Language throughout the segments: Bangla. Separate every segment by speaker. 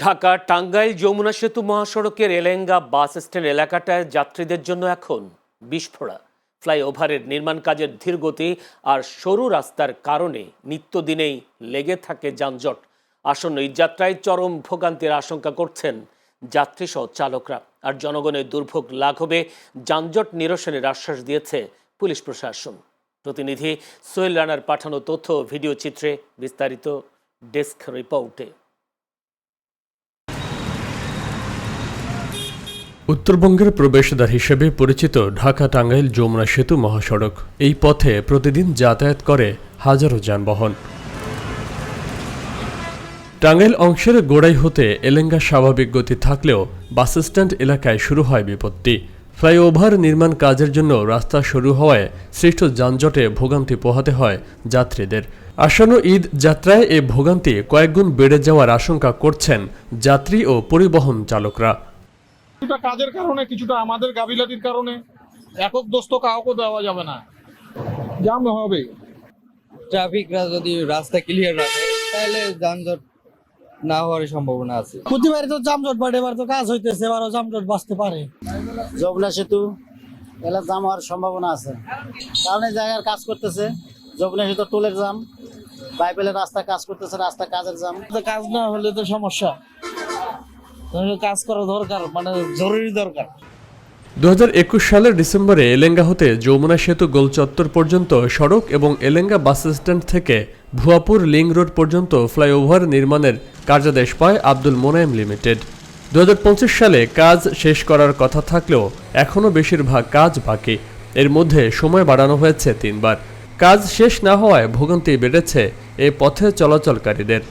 Speaker 1: ঢাকা টাঙ্গাইল যমুনা সেতু মহাসড়কের এলেঙ্গা বাস স্ট্যান্ড এলাকাটায় যাত্রীদের জন্য এখন বিস্ফোরা। ফ্লাইওভারের নির্মাণ কাজের ধীরগতি আর সরু রাস্তার কারণে নিত্যদিনেই লেগে থাকে যানজট। আসন্ন ঈদযাত্রায় চরম ভোগান্তির আশঙ্কা করছেন যাত্রীসহ চালকরা। আর জনগণের দুর্ভোগ লাঘবে যানজট নিরসনের আশ্বাস দিয়েছে পুলিশ প্রশাসন। প্রতিনিধি সোহেল রানার পাঠানো তথ্য ভিডিও চিত্রে বিস্তারিত ডেস্ক রিপোর্টে।
Speaker 2: উত্তরবঙ্গের প্রবেশদ্বার হিসেবে পরিচিত ঢাকা টাঙ্গাইল যমুনা সেতু মহাসড়ক। এই পথে প্রতিদিন যাতায়াত করে হাজারো যানবাহন। টাঙ্গাইল অংশের গোড়াই হতে এলেঙ্গা স্বাভাবিক গতি থাকলেও বাসস্ট্যান্ড এলাকায় শুরু হয় বিপত্তি। ফ্লাইওভার নির্মাণ কাজের জন্য রাস্তা শুরু হওয়ায় সৃষ্ট যানজটে ভোগান্তি পোহাতে হয় যাত্রীদের। আসন্ন ঈদ যাত্রায় এ ভোগান্তি কয়েকগুণ বেড়ে যাওয়ার আশঙ্কা করছেন যাত্রী ও পরিবহন চালকরা।
Speaker 3: কিছুটা কাজের কারণে, কিছুটা আমাদের গাফিলতির কারণে একক দোস্ত কাউকে দেওয়া যাবে না, জ্যাম হবে।
Speaker 4: ট্রাফিকরা যদি রাস্তা ক্লিয়ার রাখে তাহলে যানজট না হওয়ার সম্ভাবনা আছে।
Speaker 5: প্রতিবারে তো যানজট বাড়ে, এবার তো কাজ হইতেছে, এবারও যানজট বাঁচতে পারে।
Speaker 6: যমুনা সেতু এলা জাম হওয়ার সম্ভাবনা আছে, কারণ এই জায়গার কাজ করতেছে। যমুনা সেতু টোলের জাম, বাইবেলের রাস্তা কাজ করতেছে, রাস্তা কাজের জাম।
Speaker 5: কাজ না হলে তো সমস্যা, কাজ করা দরকার, মানে জরুরি দরকার।
Speaker 2: 2021 সালের ডিসেম্বরে এলেঙ্গা হতে যমুনা সেতু গোলচত্বর পর্যন্ত সড়ক এবং এলেঙ্গা বাস স্ট্যান্ড থেকে ভুয়াপুর লিং রোড পর্যন্ত ফ্লাইওভার নির্মাণের কার্যাদেশ পায় আব্দুল মোনায়েম লিমিটেড। 2025 সালে কাজ শেষ করার কথা থাকলেও এখনও বেশিরভাগ কাজ বাকি। এর মধ্যে সময় বাড়ানো হয়েছে 3 বার। কাজ শেষ না হওয়ায় ভোগান্তি বেড়েছে এ পথে চলাচলকারীদের।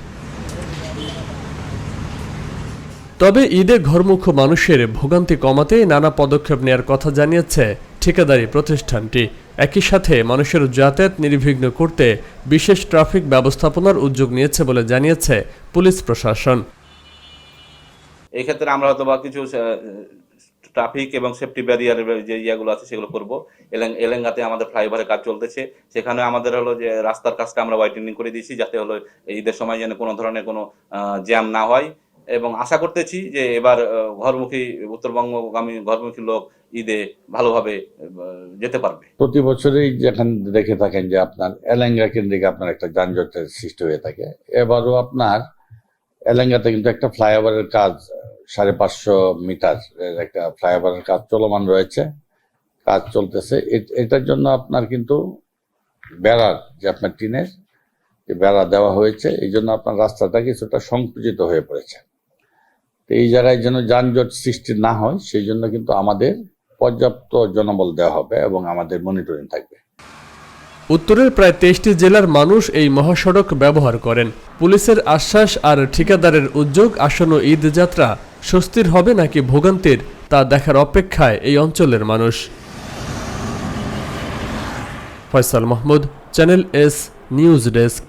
Speaker 2: তবে ঈদে ঘরমুখ মানুষের ভোগান্তি কমাতে নানা পদক্ষেপ নেওয়ার কথা জানিয়েছে ঠিকাদারি প্রতিষ্ঠানটি। একই সাথে মানুষের যাতায়াত নির্বিঘ্ন করতে বিশেষ ট্রাফিক ব্যবস্থাপনার উদ্যোগ নিয়েছে বলে জানিয়েছে পুলিশ প্রশাসন।
Speaker 7: এই ক্ষেত্রে আমরা হয়তো বা কিছু ট্রাফিক এবং সেফটি ব্যারিয়ারের যে ইয়েগুলো আছে সেগুলো করবো। এলেঙ্গাতে আমাদের ফ্লাইওভারের কাজ চলতেছে, সেখানে আমাদের হলো যে রাস্তার কাজটা আমরা ওয়াইডেনিং করে দিয়েছি, যাতে হলো ঈদের সময় যেন কোনো ধরনের কোনো জ্যাম না হয়। এবং আশা করতেছি যে এবার ঘরমুখী উত্তরবঙ্গগামী ঘরমুখী লোক ঈদে ভালোভাবে যেতে পারবে।
Speaker 8: প্রতি বছরই যেখানে দেখে থাকেন যে আপনার এলেঙ্গা কেন্দ্রিক আপনার একটা যানজটের সৃষ্টি হয়ে থাকে। এবারও আপনার এলেঙ্গাতে কিন্তু একটা ফ্লাইওভারের কাজ 550 মিটার একটা ফ্লাইওভারের কাজ চলমান রয়েছে, কাজ চলতেছে। এটার জন্য আপনার কিন্তু বেড়ার যে আপনার টিনের বেড়া দেওয়া হয়েছে, এই জন্য আপনার রাস্তাটা কিছুটা সংকুচিত হয়ে পড়েছে। এই জায়গায় যেন যানজট সৃষ্টি না হয় সেই জন্য কিন্তু আমাদের পর্যাপ্ত জনবল দেওয়া হবে এবং আমাদের মনিটরিং থাকবে।
Speaker 2: উত্তরের প্রায় 23টি জেলার মানুষ এই মহাসড়ক ব্যবহার করেন। পুলিশের আশ্বাস আর ঠিকাদারের উদ্যোগ আসন্ন ঈদ যাত্রা স্বস্তির হবে নাকি ভোগান্তির, তা দেখার অপেক্ষায় এই অঞ্চলের মানুষ। Faisal Mahmud, channel S news desk.